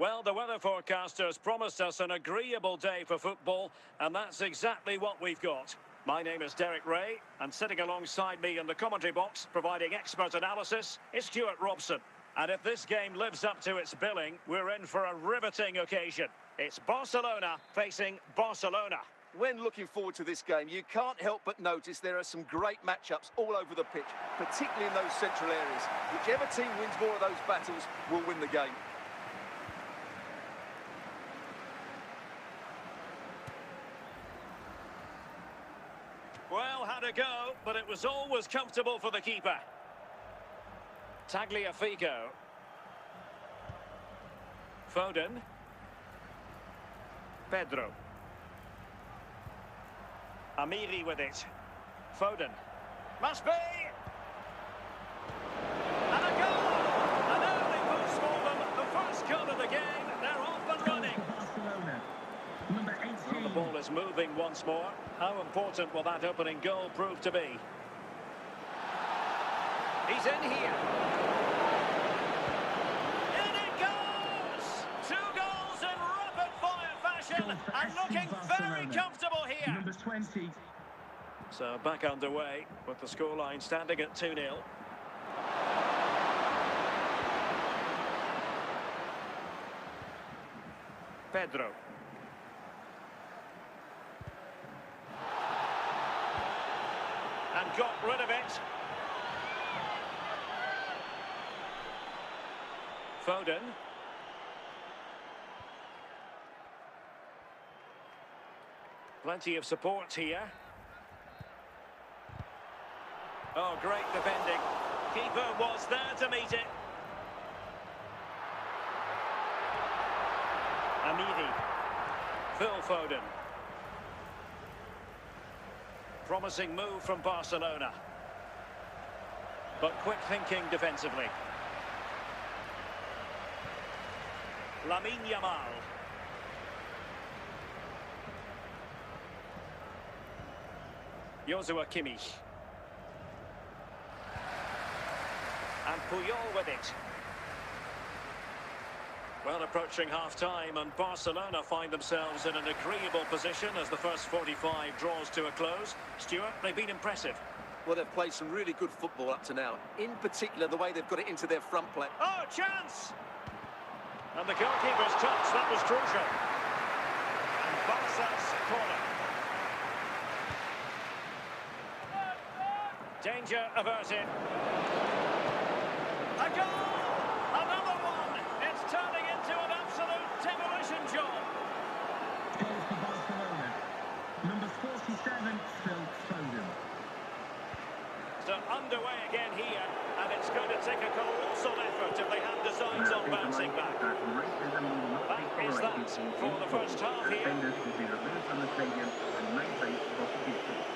Well, the weather forecasters promised us an agreeable day for football, and that's exactly what we've got. My name is Derek Ray, and sitting alongside me in the commentary box, providing expert analysis, is Stuart Robson. And if this game lives up to its billing, we're in for a riveting occasion. It's Barcelona facing Barcelona. When looking forward to this game, you can't help but notice there are some great matchups all over the pitch, particularly in those central areas. Whichever team wins more of those battles will win the game. Well, had a go, but it was always comfortable for the keeper. Tagliafico. Foden. Pedro. Amiri with it. Foden. Must be! And a goal! An early boost for them. The first goal of the game. They're off and running. Barcelona. Number 18. Well, the ball is moving once more. How important will that opening goal prove to be? He's in here. In it goes! 2 goals in rapid-fire fashion. And looking very comfortable here. Number 20. So back underway with the scoreline standing at 2-0. Pedro. And got rid of it. Foden. Plenty of support here. Oh, great defending. Keeper was there to meet it. Amiri. Phil Foden. Promising move from Barcelona. But quick thinking defensively. Lamine Yamal. Joshua Kimmich. And Puyol with it. Well, approaching half-time, and Barcelona find themselves in an agreeable position as the first 45 draws to a close. Stuart, they've been impressive. Well, they've played some really good football up to now. In particular, the way they've got it into their front play. Oh, chance! And the goalkeeper's touch, that was crucial. And Barca's corner. Danger averted. A goal! Another one! It's turning into an absolute demolition job. Goal for Barcelona. Number 47, Phil Foden. So underway again here, and it's going to take a colossal effort if they have designs on bouncing back. That is that for the first half here. Defenders will be removed from the stadium and maintain proper distance.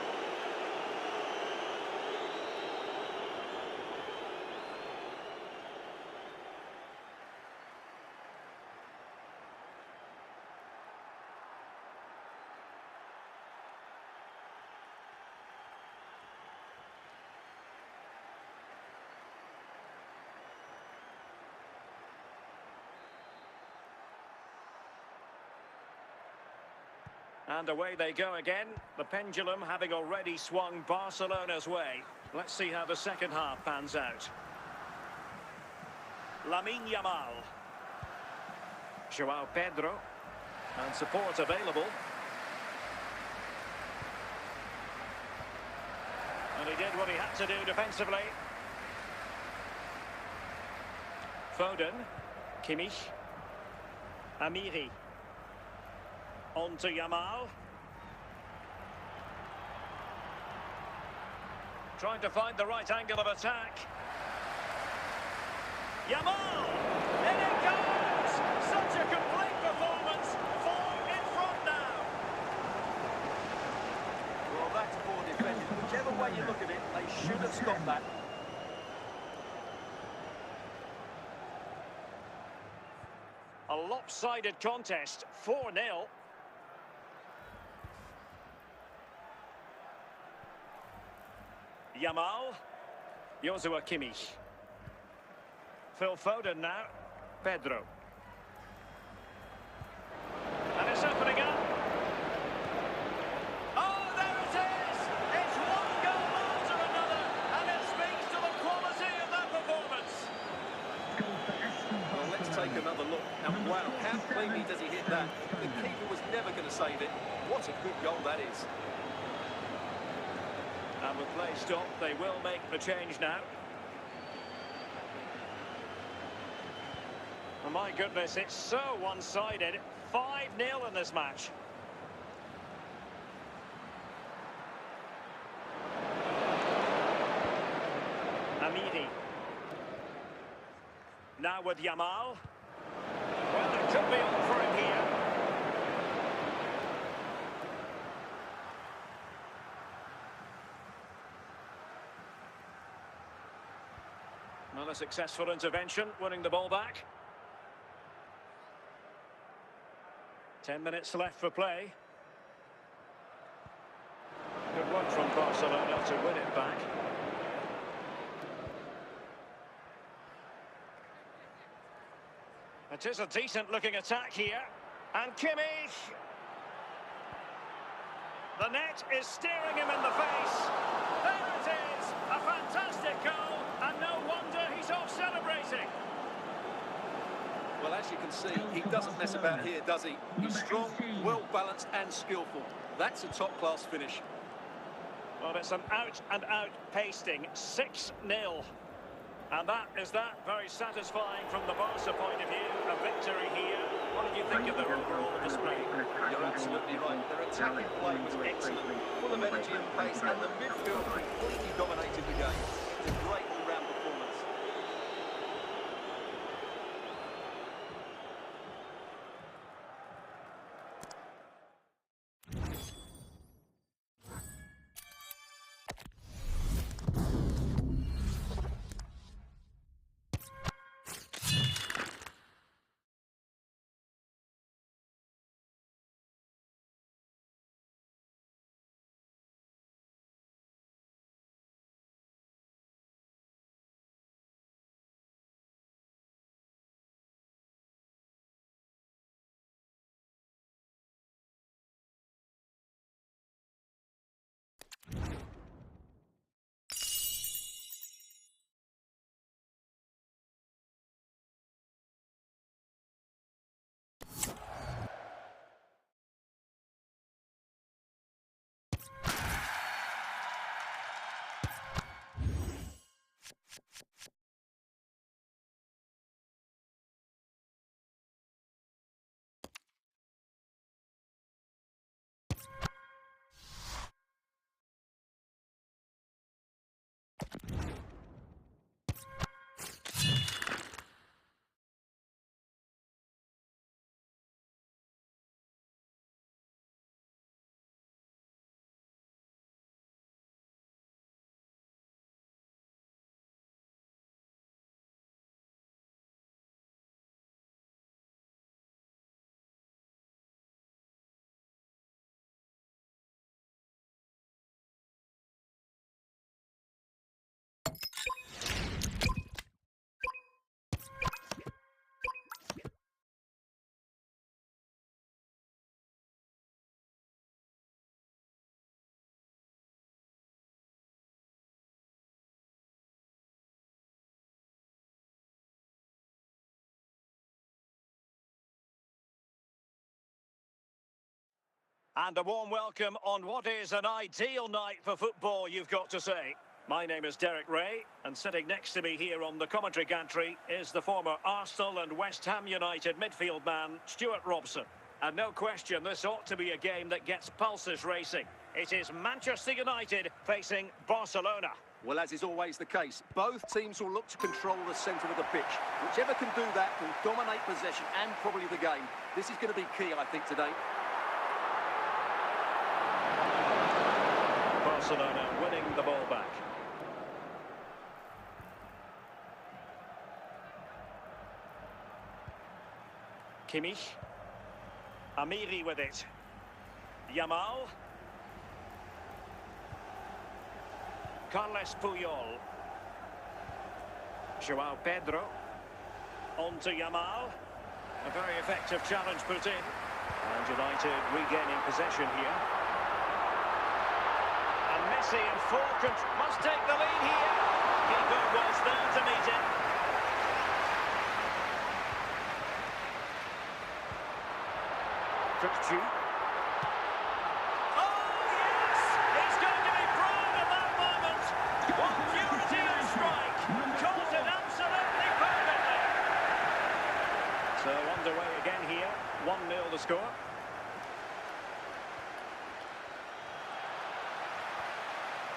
And away they go again, the pendulum having already swung Barcelona's way. Let's see how the second half pans out. Lamine Yamal. Joao Pedro. And support available. And he did what he had to do defensively. Foden. Kimmich. Amiri. On to Yamal. Trying to find the right angle of attack. Yamal! In it goes! Such a complete performance. 4 in front now. Well, that's poor defending. Whichever way you look at it, they should have stopped that. A lopsided contest, 4-0. Yamal. Joshua Kimmich. Phil Foden now. Pedro. only does he hit that, the keeper was never going to save it. What a good goal that is. And with play stopped, they will make the change now. Oh my goodness, it's so one-sided. 5-0 in this match. Amiri. Now with Yamal. Well, it could be on for him here. Well, a successful intervention, winning the ball back. 10 minutes left for play. Good work from Barcelona to win it back. It is a decent-looking attack here. And Kimmich. The net is staring him in the face. There it is! A fantastic goal, and no wonder he's off celebrating. Well, as you can see, he doesn't mess about here, does he? He's strong, well-balanced and skillful. That's a top-class finish. Well, it's an out-and-out pasting, 6-0. And that is that. Very satisfying from the Barca point of view. A victory here. What did you think of their overall display? You're absolutely right. Their attacking play was excellent, full of energy and pace, and the midfield completely dominated the game. It's a great all-round performance. And a warm welcome on what is an ideal night for football, you've got to say. My name is Derek Ray, and sitting next to me here on the commentary gantry is the former Arsenal and West Ham United midfield man, Stuart Robson. And no question, this ought to be a game that gets pulses racing. It is Manchester United facing Barcelona. Well, as is always the case, both teams will look to control the centre of the pitch. Whichever can do that will dominate possession and probably the game. This is going to be key, I think, today. Barcelona winning the ball back. Kimmich. Amiri with it. Yamal. Carles Puyol. João Pedro. On to Yamal. A very effective challenge put in. And United regaining possession here. And Messi in full control. Must take the lead here. Keeper was there to meet it. H2H. Oh, yes! He's going to be proud of that moment. What purity of strike. Caught it absolutely perfectly. So underway again here. 1-0 the score.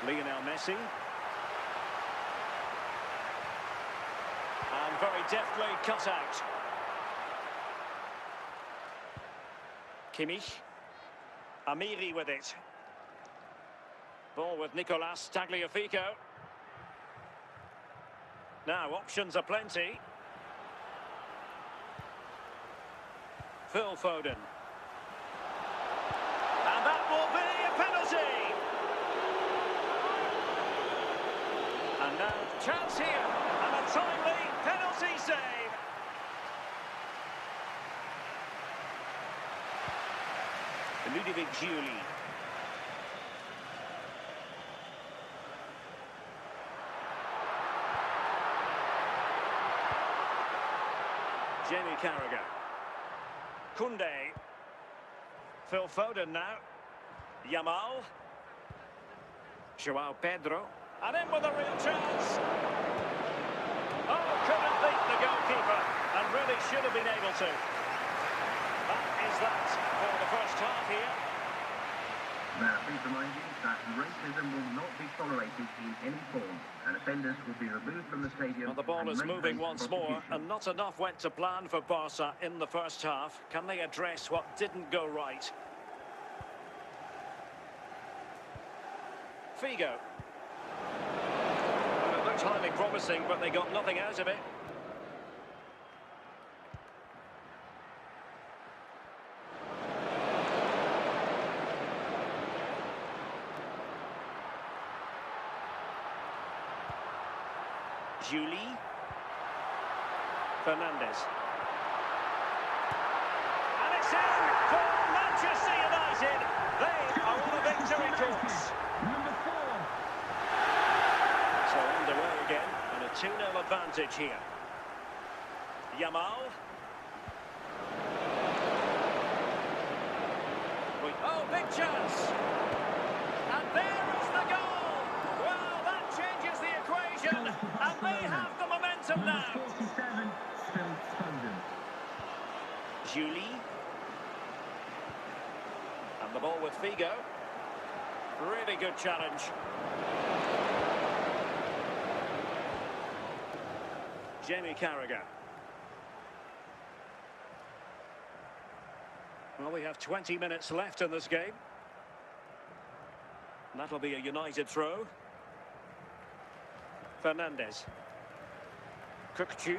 Lionel Messi. And very deftly cut out. Kimmich. Amiri with it. Ball with Nicolas Tagliafico. Now options are plenty. Phil Foden. And that will be a penalty. And now chance here. And a timely penalty save. Ludovic Giuli. Jamie Carragher. Koundé. Phil Foden now. Yamal. Joao Pedro. And in with a real chance. Oh, couldn't beat the goalkeeper. And really should have been able to. That is that for the first half here. Now, please remind you that racism will not be tolerated in any form, and offenders will be removed from the stadium. Well, the ball is moving once more, and not enough went to plan for Barca in the first half. Can they address what didn't go right? Figo. Well, it looked highly promising, but they got nothing out of it. Giuli. Fernandez. And it's in for Manchester United. They are on a victory course. Number 4. So underway again, and a 2-0 advantage here. Yamal. Oh, big chance. And there is the goal. Well, that changes the equation, and they have the momentum Number now. 47, Phil Foden. Giuli. And the ball with Figo. Really good challenge. Jamie Carragher. Well, we have 20 minutes left in this game. That'll be a United throw. Fernandez. H2H.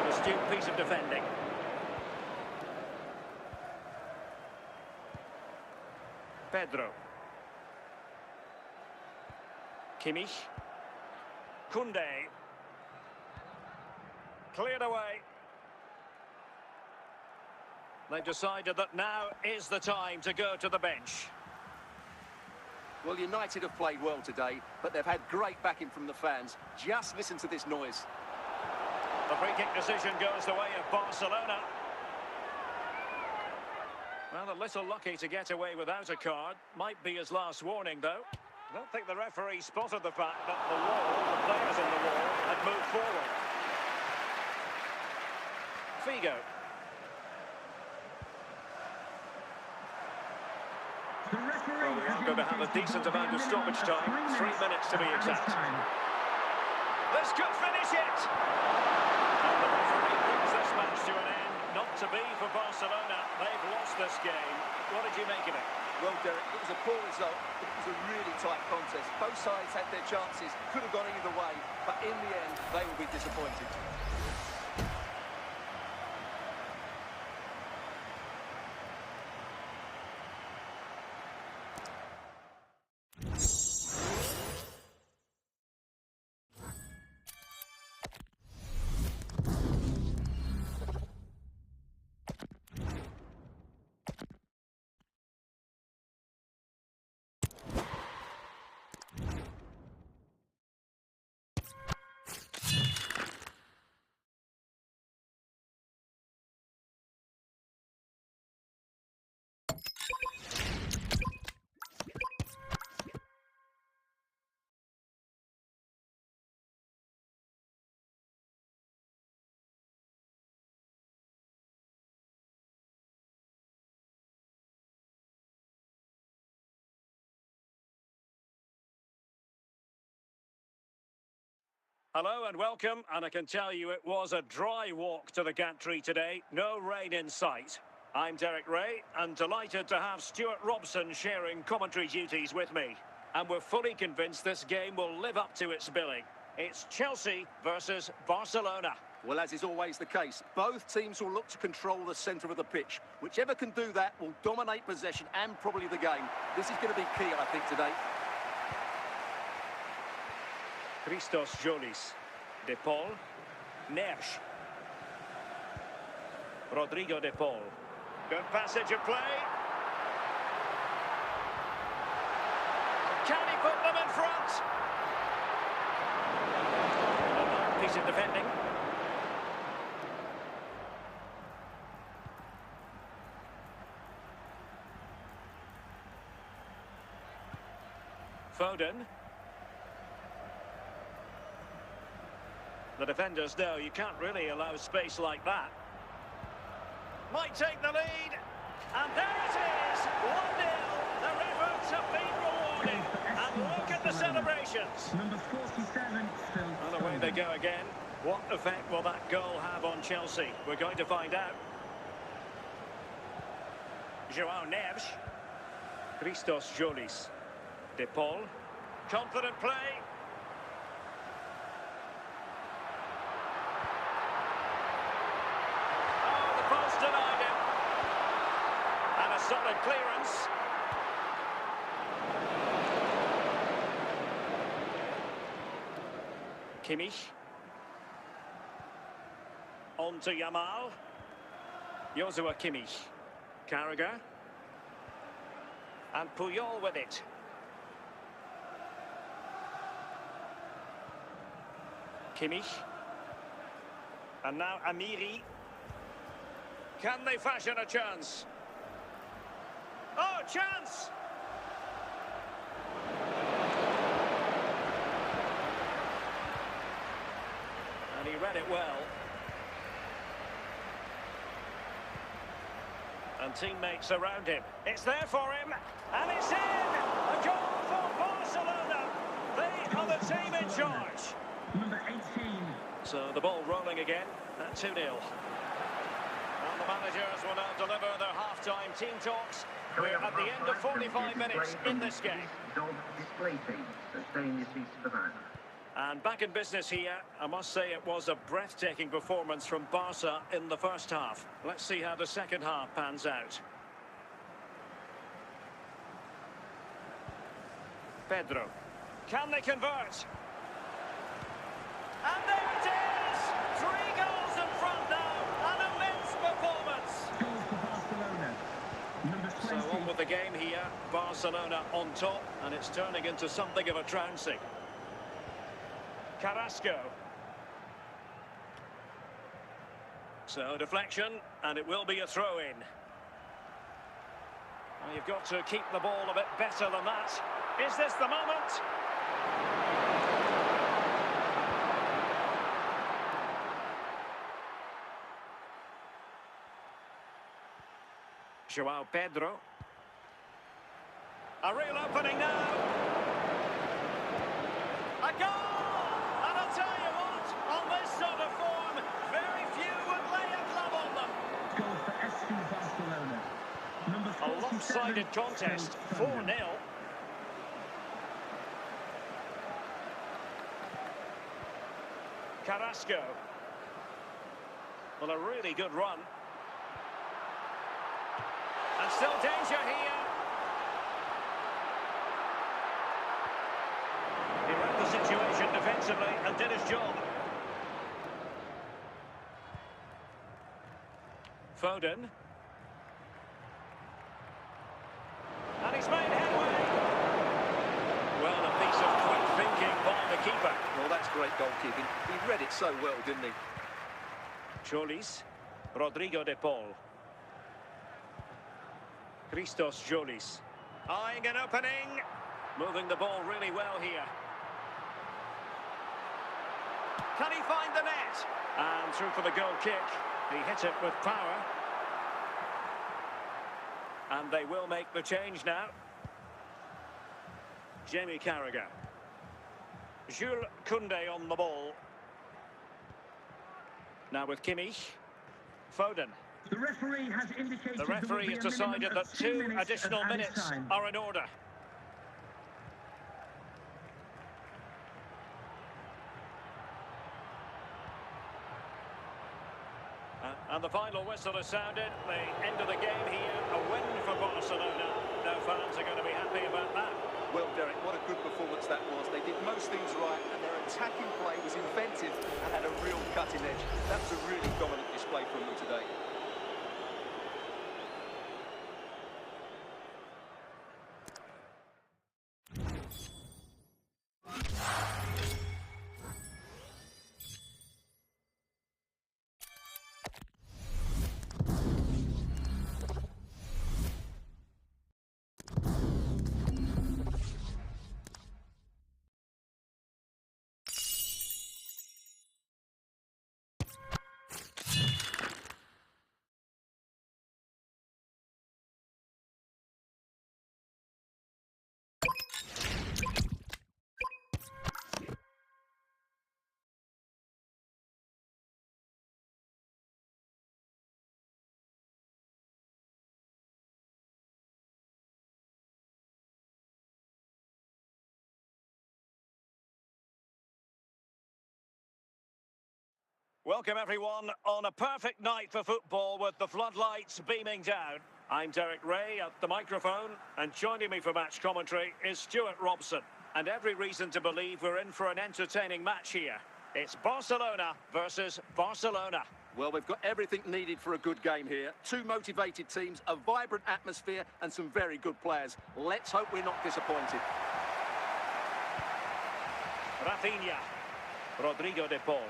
An astute piece of defending. Pedro. Kimmich. Koundé. Cleared away. They've decided that now is the time to go to the bench. Well, United have played well today, but they've had great backing from the fans. Just listen to this noise. The free kick decision goes the way of Barcelona. Well, a little lucky to get away without a card. Might be his last warning, though. I don't think the referee spotted the fact that the players in the wall, had moved forward. Figo. The referee Well, we are going to have a decent amount of stoppage time. 3 minutes to be exact. This could finish it! And the referee brings this match to an end. Not to be for Barcelona. They've lost this game. What did you make of it? Well, Derek, it was a poor result, but it was a really tight contest. Both sides had their chances, could have gone either way, but in the end, they will be disappointed. Hello and welcome, and I can tell you it was a dry walk to the gantry today, no rain in sight. I'm Derek Ray, and delighted to have Stuart Robson sharing commentary duties with me. And we're fully convinced this game will live up to its billing. It's Chelsea versus Barcelona. Well, as is always the case, both teams will look to control the centre of the pitch. Whichever can do that will dominate possession and probably the game. This is going to be key, I think, today. Christos Jolis, De Paul, Neres, Rodrigo De Paul. Good passage of play. Can he put them in front? Another piece of defending. Foden. The defenders know you can't really allow space like that. Might take the lead. And there it is, 1-0. Their efforts have been rewarded. And look at the celebrations. Number 47, Phil. And away they go again. What effect will that goal have on Chelsea? We're going to find out. João Neves. Christos Jolis. De Paul. Confident play. Denied him. And a solid clearance. Kimmich. On to Yamal. Joshua Kimmich. Carragher. And Puyol with it. Kimmich. And now Amiri. Can they fashion a chance? Oh, chance! And he read it well. And teammates around him. It's there for him, and it's in! A goal for Barcelona! They are the team in charge. Number 18. So the ball rolling again at 2-0. And the managers will now deliver their half-time team talks. We're at the end of 45 minutes in this game. Dog display team, so stay in your seats for that. And back in business here, I must say it was a breathtaking performance from Barca in the first half. Let's see how the second half pans out. Pedro. Can they convert? And there it is! 3 goals in front now. An immense performance. Goal for Barcelona. Number 20. So on with the game here. Barcelona on top, and it's turning into something of a trouncing. Carrasco. So deflection, and it will be a throw-in. Well, you've got to keep the ball a bit better than that. Is this the moment? João Pedro. A real opening now. A goal! And I'll tell you what, on this sort of form, very few would lay a glove on them. Goal for FC Barcelona. Number A 47. lopsided contest, Phil 4-0. Carrasco. Well, a really good run. And still danger here. He read the situation defensively and did his job. Foden. And he's made headway. Well, a piece of quick thinking by the keeper. Well, that's great goalkeeping. He read it so well, didn't he? Jolis. Rodrigo De Paul. Christos Jolis. Eyeing an opening. Moving the ball really well here. Can he find the net? And through for the goal kick. He hit it with power. And they will make the change now. Jamie Carragher. Jules Koundé on the ball. Now with Kimmich. Foden. The referee has indicated The referee has decided that 2 additional minutes are in order. And the final whistle has sounded. The end of the game here. A win for Barcelona. No fans are going to be happy about that. Well, Derek, what a good performance that was. They did most things right, and their attacking play was inventive and had a real cutting edge. That was a really dominant display from them today. Welcome everyone on a perfect night for football with the floodlights beaming down. I'm Derek Ray at the microphone, and joining me for match commentary is Stuart Robson. And every reason to believe we're in for an entertaining match here. It's Barcelona versus Barcelona. Well, we've got everything needed for a good game here. 2 motivated teams, a vibrant atmosphere, and some very good players. Let's hope we're not disappointed. Rafinha. Rodrigo de Paul.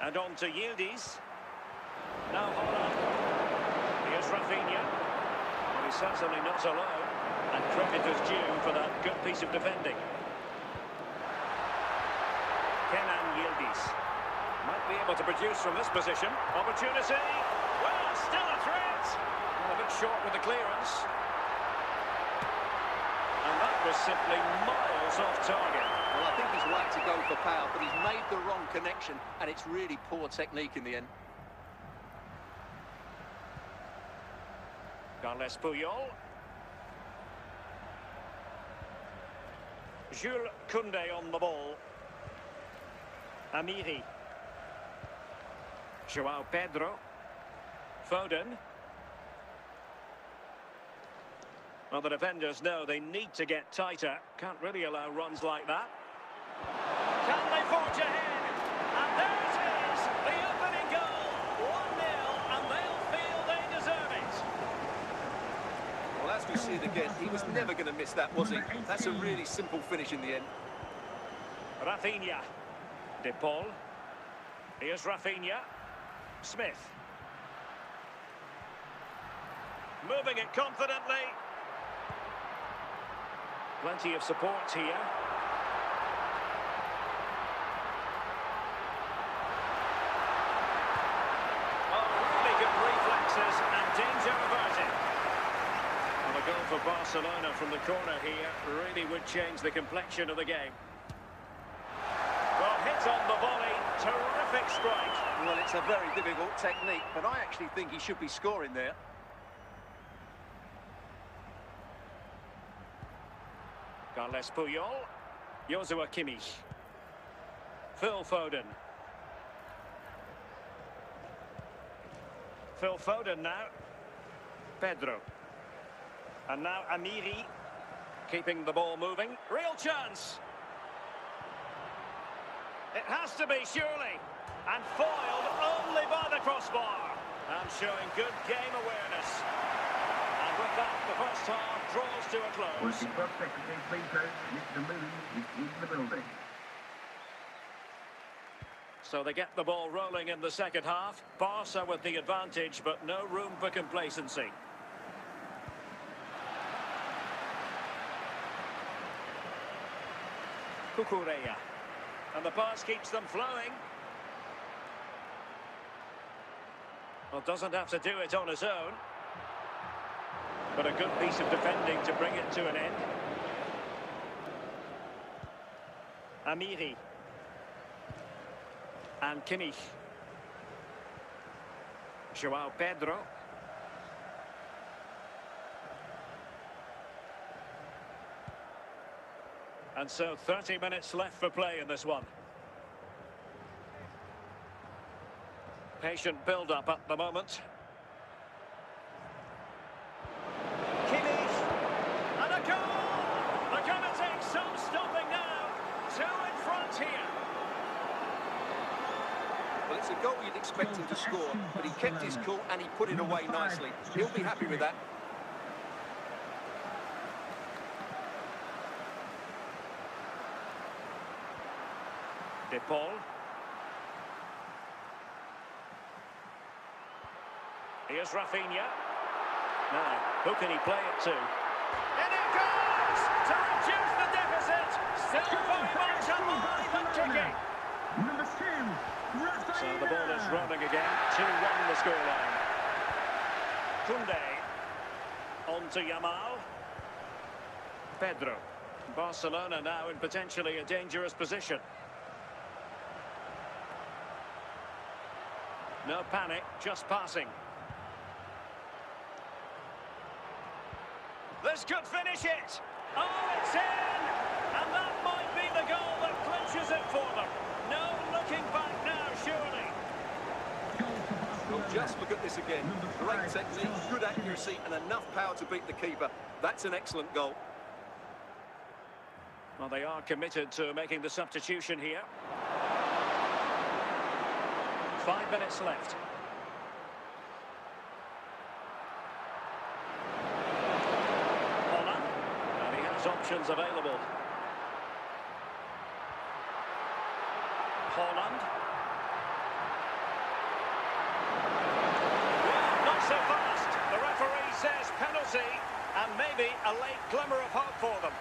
And on to Yildiz. Now Holland. Here's Rafinha. Well, he's certainly not alone. And credit is due for that good piece of defending. Kenan Yildiz. Might be able to produce from this position. Opportunity. Well, still a threat. Well, a bit short with the clearance. And that was simply miles off target. Well, I think he's right to go for power, but he's made the wrong connection, and it's really poor technique in the end. Carles Puyol. Jules Koundé on the ball. Amiri. João Pedro. Foden. Well, the defenders know they need to get tighter. Can't really allow runs like that. Can they forge ahead? And there it is, the opening goal. 1-0, and they'll feel they deserve it. Well, as we see it again, he was never going to miss that, was he? That's a really simple finish in the end. Rafinha. De Paul. Here's Rafinha. Smith. Moving it confidently. Plenty of support here. And danger averted. Well, a goal for Barcelona from the corner here really would change the complexion of the game. Well, hit on the volley, terrific strike. Well, it's a very difficult technique, but I actually think he should be scoring there. Carles Puyol, Joshua Kimmich, Phil Foden. Phil Foden now. Pedro. And now Amiri. Keeping the ball moving. Real chance. It has to be, surely. And foiled only by the crossbar. And showing good game awareness. And with that, the first half draws to a Would close. the club secretary please note Mr. Moon is in the building. So they get the ball rolling in the second half. Barca with the advantage, but no room for complacency. Cucurella. And the pass keeps them flowing. Well, doesn't have to do it on his own. But a good piece of defending to bring it to an end. Amiri. And Kimmich. João Pedro. And so 30 minutes left for play in this one. Patient build-up at the moment. Kimmich. And a goal! They're going to take some stopping now. Two in front here. Well, it's a goal you'd expect him to score, but he kept his cool and he put it away nicely. He'll be happy with that. De Paul. Here's Rafinha. Now, who can he play it to? And it goes! To reduce the deficit! Still very much alive and kicking! Number 2, Rafinha. So the ball is rolling again. 2-1 the scoreline. Koundé. On to Yamal. Pedro. Barcelona now in potentially a dangerous position. No panic, just passing. This could finish it. Oh, it's in! And that might be the goal that clinches it for them. No looking back now, surely. Well, just look at this again. Great technique, good accuracy, and enough power to beat the keeper. That's an excellent goal. Well, they are committed to making the substitution here. 5 minutes left. Holland. And he has options available. Holland. Well, not so fast. The referee says penalty, and maybe a late glimmer of hope for them.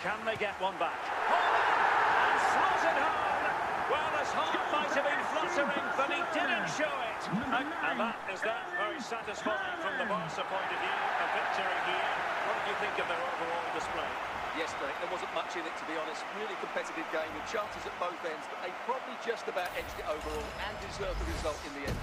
Can they get one back? Holland! And slots it home! Well, his heart might have been fluttering, but he didn't show it. And that is that. Very satisfying from the Barca point of view. A victory here. What did you think of their overall display? Yes, Derek, there wasn't much in it, to be honest. Really competitive game with chances at both ends, but they probably just about edged it overall and deserved the result in the end.